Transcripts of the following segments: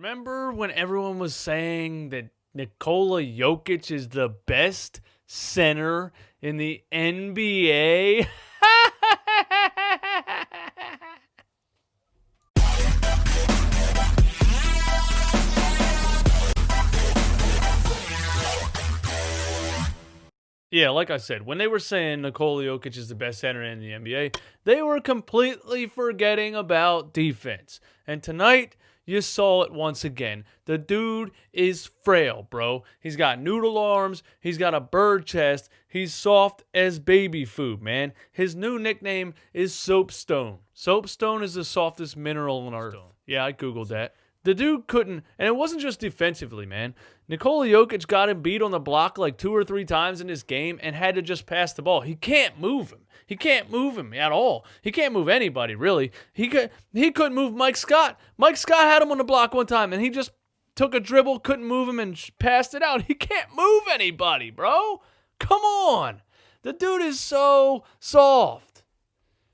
Remember when everyone was saying that Nikola Jokic is the best center in the NBA? Yeah, like I said, when they were saying Nikola Jokic is the best center in the NBA, they were completely forgetting about defense. And tonight, you saw it once again. The dude is frail, bro. He's got noodle arms. He's got a bird chest. He's soft as baby food, man. His new nickname is Soapstone. Soapstone is the softest mineral on earth. Yeah, I Googled that. The dude couldn't, and it wasn't just defensively, man. Nikola Jokic got Embiid on the block like 2 or 3 times in this game and had to just pass the ball. He can't move him. He can't move him at all. He can't move anybody, really. He couldn't move Mike Scott. Mike Scott had him on the block one time, and he just took a dribble, couldn't move him, and passed it out. He can't move anybody, bro. Come on. The dude is so soft.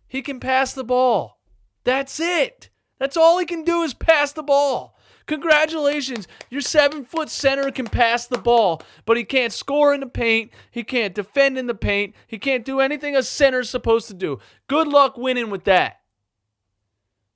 He can pass the ball. That's it. That's all he can do is pass the ball. Congratulations, your 7-foot center can pass the ball, but he can't score in the paint. He can't defend in the paint. He can't do anything a center's supposed to do. Good luck winning with that.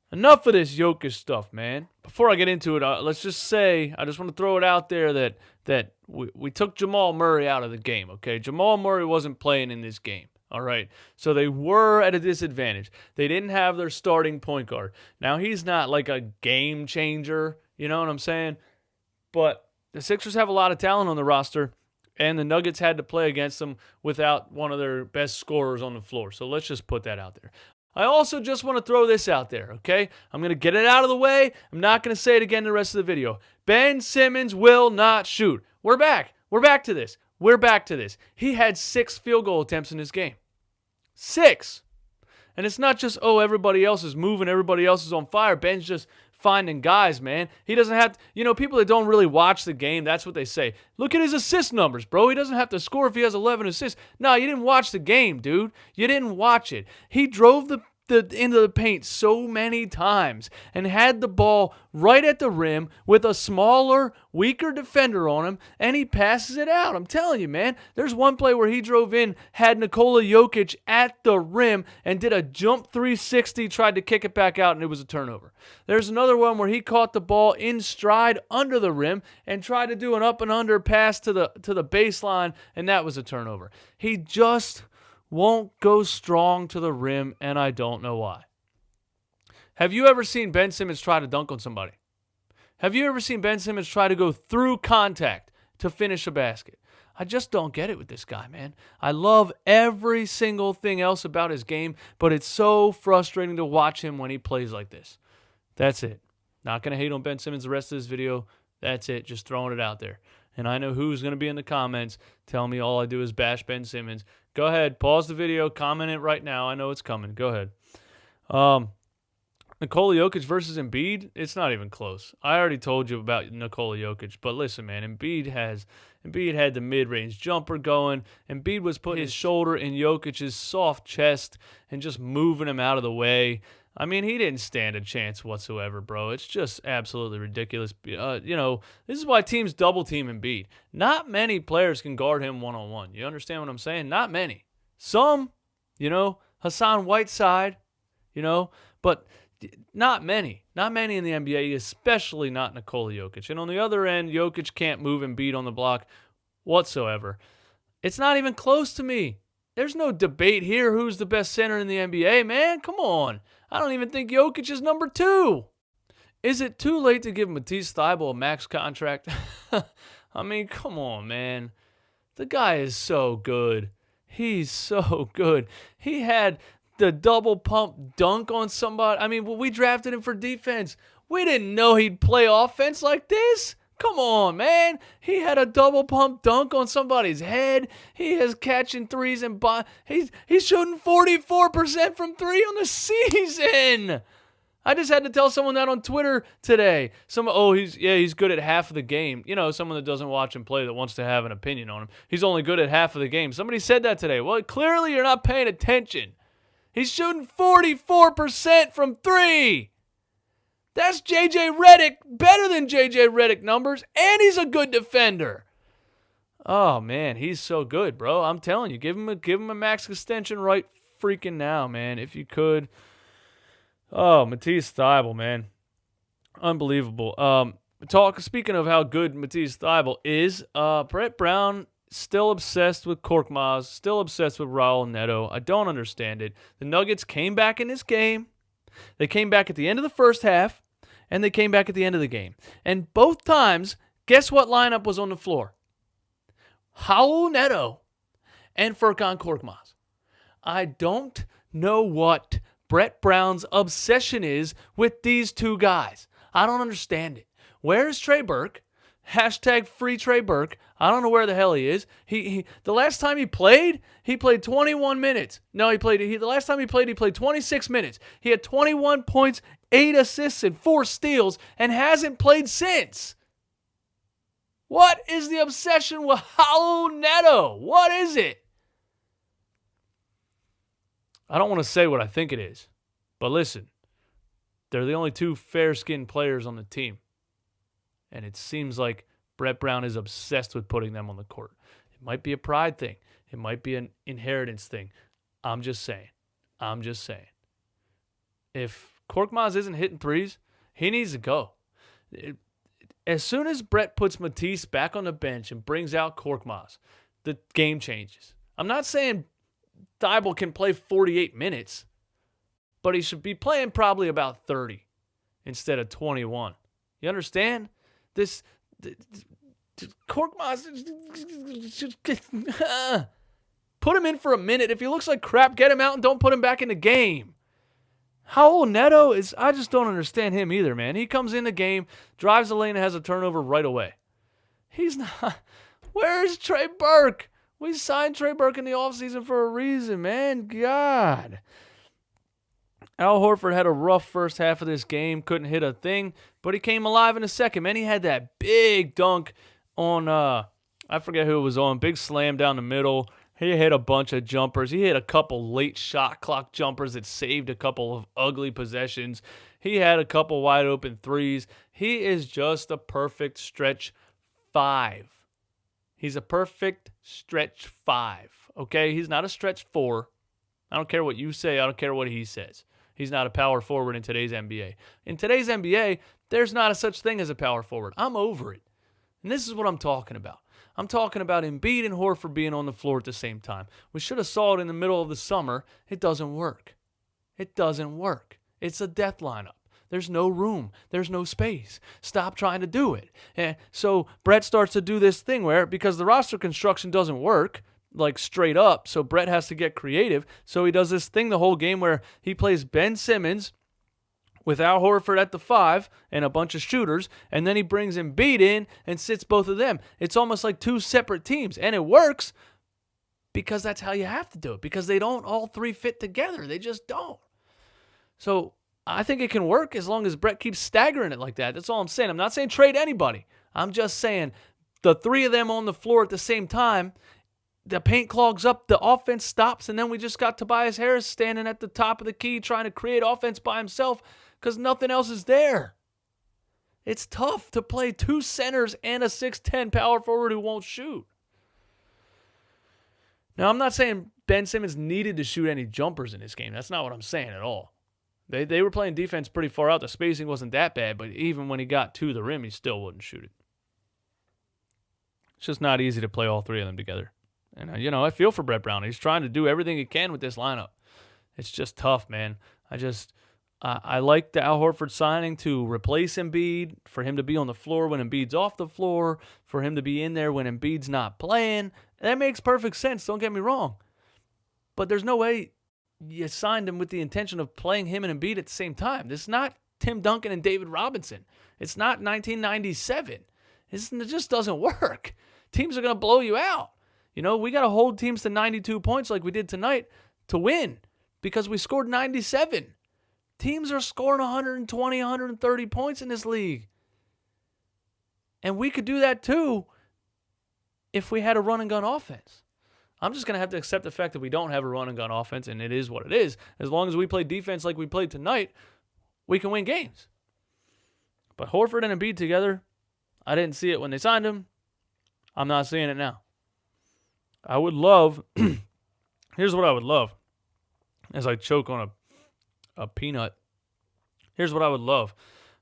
Enough of this Jokic stuff, man. Before I get into it, let's just say, I just want to throw it out there that we took Jamal Murray out of the game, okay? Jamal Murray wasn't playing in this game. All right, so they were at a disadvantage. They didn't have their starting point guard. Now, he's not like a game changer, you know what I'm saying? But the Sixers have a lot of talent on the roster, and the Nuggets had to play against them without one of their best scorers on the floor. So let's just put that out there. I also just want to throw this out there, okay? I'm going to get it out of the way. I'm not going to say it again the rest of the video. Ben Simmons will not shoot. We're back. We're back to this. We're back to this. He had 6 field goal attempts in this game. 6. And it's not just, everybody else is moving, everybody else is on fire. Ben's just finding guys, man. He doesn't have to, people that don't really watch the game, that's what they say. Look at his assist numbers, bro. He doesn't have to score if he has 11 assists. No, you didn't watch the game, dude. You didn't watch it. He drove the into the paint so many times and had the ball right at the rim with a smaller, weaker defender on him, and he passes it out. I'm telling you, man. There's one play where he drove in, had Nikola Jokic at the rim, and did a jump 360, tried to kick it back out, and it was a turnover. There's another one where he caught the ball in stride under the rim and tried to do an up and under pass to the baseline, and that was a turnover. He just won't go strong to the rim, and I don't know why. Have you ever seen Ben Simmons try to dunk on somebody? Have you ever seen Ben Simmons try to go through contact to finish a basket? I just don't get it with this guy, man. I love every single thing else about his game, but it's so frustrating to watch him when he plays like this. That's it. Not going to hate on Ben Simmons the rest of this video. That's it. Just throwing it out there. And I know who's going to be in the comments telling me all I do is bash Ben Simmons. Go ahead. Pause the video. Comment it right now. I know it's coming. Go ahead. Nikola Jokic versus Embiid, it's not even close. I already told you about Nikola Jokic, but listen, man, Embiid had the mid-range jumper going. Embiid was putting his shoulder in Jokic's soft chest and just moving him out of the way. I mean, he didn't stand a chance whatsoever, bro. It's just absolutely ridiculous. This is why teams double-team Embiid. Not many players can guard him one-on-one. You understand what I'm saying? Not many. Some, Hassan Whiteside, but not many. Not many in the NBA, especially not Nikola Jokic. And on the other end, Jokic can't move Embiid on the block whatsoever. It's not even close to me. There's no debate here who's the best center in the NBA, man. Come on. I don't even think Jokic is number 2. Is it too late to give Matisse Thybulle a max contract? I mean, come on, man. The guy is so good. He's so good. He had the double pump dunk on somebody. I mean, when we drafted him for defense, we didn't know he'd play offense like this. Come on, man. He had a double pump dunk on somebody's head. He is catching threes and he's shooting 44% from 3 on the season. I just had to tell someone that on Twitter today. He's good at half of the game. Someone that doesn't watch him play that wants to have an opinion on him. He's only good at half of the game. Somebody said that today. Well, clearly you're not paying attention. He's shooting 44% from 3. That's J.J. Redick, better than J.J. Redick numbers, and he's a good defender. Oh, man, he's so good, bro. I'm telling you, give him a max extension right freaking now, man, if you could. Oh, Matisse Thybulle, man. Unbelievable. Speaking of how good Matisse Thybulle is, Brett Brown still obsessed with Korkmaz, still obsessed with Raul Neto. I don't understand it. The Nuggets came back in this game. They came back at the end of the first half, and they came back at the end of the game. And both times, guess what lineup was on the floor? Raul Neto and Furkan Korkmaz. I don't know what Brett Brown's obsession is with these two guys. I don't understand it. Where is Trey Burke? Hashtag free Trey Burke. I don't know where the hell he is. The last time he played 21 minutes. No, the last time he played 26 minutes. He had 21 points, 8 assists, and 4 steals, and hasn't played since. What is the obsession with Raul Neto? What is it? I don't want to say what I think it is, but listen, they're the only two fair-skinned players on the team. And it seems like Brett Brown is obsessed with putting them on the court. It might be a pride thing. It might be an inheritance thing. I'm just saying. If Korkmaz isn't hitting threes, he needs to go. As soon as Brett puts Matisse back on the bench and brings out Korkmaz, the game changes. I'm not saying Thybulle can play 48 minutes, but he should be playing probably about 30 instead of 21. You understand? Korkmaz, put him in for a minute. If he looks like crap, get him out and don't put him back in the game. Raul Neto is, I just don't understand him either, man. He comes in the game, drives the lane, and has a turnover right away. He's not. Where's Trey Burke? We signed Trey Burke in the offseason for a reason, man. God. Al Horford had a rough first half of this game, couldn't hit a thing, but he came alive in the second. Man, he had that big dunk on, I forget who it was on, big slam down the middle. He hit a bunch of jumpers. He hit a couple late shot clock jumpers that saved a couple of ugly possessions. He had a couple wide open threes. He is just a perfect stretch 5. He's a perfect stretch 5, okay? He's not a stretch 4. I don't care what you say. I don't care what he says. He's not a power forward in today's NBA. In today's NBA, there's not a such thing as a power forward. I'm over it. And this is what I'm talking about. I'm talking about Embiid and Horford being on the floor at the same time. We should have saw it in the middle of the summer. It doesn't work. It doesn't work. It's a death lineup. There's no room. There's no space. Stop trying to do it. And so Brett starts to do this thing where, because the roster construction doesn't work, like straight up, so Brett has to get creative. So he does this thing the whole game where he plays Ben Simmons with Al Horford at the 5 and a bunch of shooters, and then he brings Embiid in and sits both of them. It's almost like two separate teams, and it works because that's how you have to do it, because they don't all three fit together. They just don't. So I think it can work as long as Brett keeps staggering it like that. That's all I'm saying. I'm not saying trade anybody. I'm just saying the three of them on the floor at the same time, the paint clogs up, the offense stops, and then we just got Tobias Harris standing at the top of the key trying to create offense by himself because nothing else is there. It's tough to play 2 centers and a 6'10 power forward who won't shoot. Now, I'm not saying Ben Simmons needed to shoot any jumpers in this game. That's not what I'm saying at all. They were playing defense pretty far out. The spacing wasn't that bad, but even when he got to the rim, he still wouldn't shoot it. It's just not easy to play all three of them together. And, I feel for Brett Brown. He's trying to do everything he can with this lineup. It's just tough, man. I like the Al Horford signing to replace Embiid, for him to be on the floor when Embiid's off the floor, for him to be in there when Embiid's not playing. That makes perfect sense, don't get me wrong. But there's no way you signed him with the intention of playing him and Embiid at the same time. This is not Tim Duncan and David Robinson. It's not 1997. It just doesn't work. Teams are going to blow you out. We got to hold teams to 92 points like we did tonight to win because we scored 97. Teams are scoring 120, 130 points in this league. And we could do that too if we had a run-and-gun offense. I'm just going to have to accept the fact that we don't have a run-and-gun offense, and it is what it is. As long as we play defense like we played tonight, we can win games. But Horford and Embiid together, I didn't see it when they signed him. I'm not seeing it now. I would love, here's what I would love as I choke on a peanut. Here's what I would love.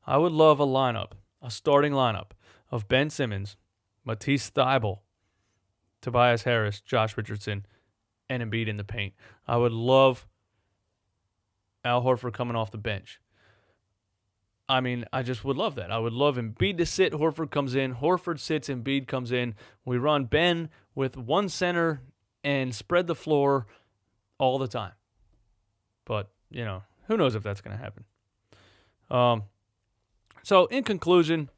I would love a starting lineup of Ben Simmons, Matisse Thybulle, Tobias Harris, Josh Richardson, and Embiid in the paint. I would love Al Horford coming off the bench. I mean, I just would love that. I would love Embiid to sit, Horford comes in, Horford sits, Embiid comes in. We run Ben with one center and spread the floor all the time. But, who knows if that's going to happen. So, in conclusion,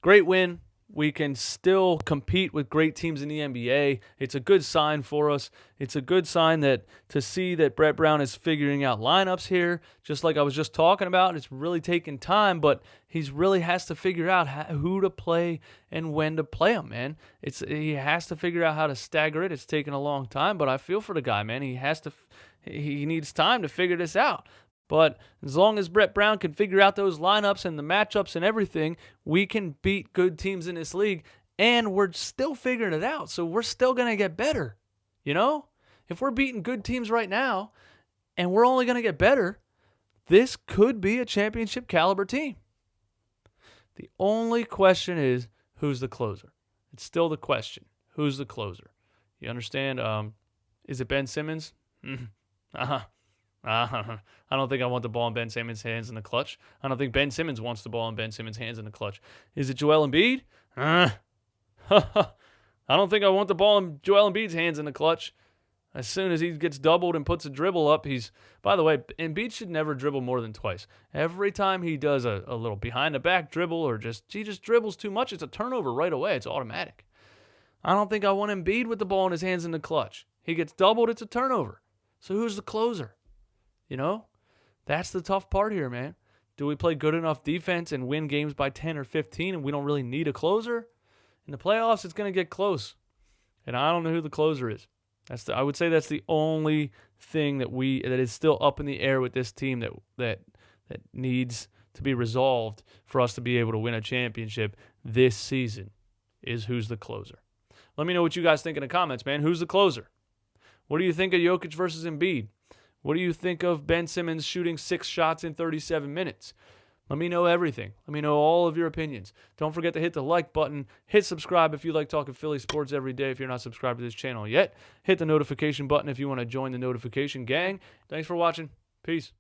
great win. We can still compete with great teams in the NBA. It's a good sign for us. It's a good sign to see that Brett Brown is figuring out lineups here, just like I was just talking about. It's really taking time, but he really has to figure out who to play and when to play them, man. He has to figure out how to stagger it. It's taken a long time, but I feel for the guy, man. He needs time to figure this out. But as long as Brett Brown can figure out those lineups and the matchups and everything, we can beat good teams in this league, and we're still figuring it out. So we're still going to get better, If we're beating good teams right now and we're only going to get better, this could be a championship caliber team. The only question is, who's the closer? It's still the question. Who's the closer? You understand? Is it Ben Simmons? I don't think I want the ball in Ben Simmons' hands in the clutch. I don't think Ben Simmons wants the ball in Ben Simmons' hands in the clutch. Is it Joel Embiid? I don't think I want the ball in Joel Embiid's hands in the clutch. As soon as he gets doubled and puts a dribble up, by the way, Embiid should never dribble more than twice. Every time he does a little behind-the-back dribble or he just dribbles too much, it's a turnover right away. It's automatic. I don't think I want Embiid with the ball in his hands in the clutch. He gets doubled, it's a turnover. So who's the closer? That's the tough part here, man. Do we play good enough defense and win games by 10 or 15 and we don't really need a closer? In the playoffs, it's going to get close. And I don't know who the closer is. I would say that's the only thing that is still up in the air with this team that needs to be resolved for us to be able to win a championship this season is who's the closer. Let me know what you guys think in the comments, man. Who's the closer? What do you think of Jokic versus Embiid? What do you think of Ben Simmons shooting 6 shots in 37 minutes? Let me know everything. Let me know all of your opinions. Don't forget to hit the like button. Hit subscribe if you like talking Philly sports every day if you're not subscribed to this channel yet. Hit the notification button if you want to join the notification gang. Thanks for watching. Peace.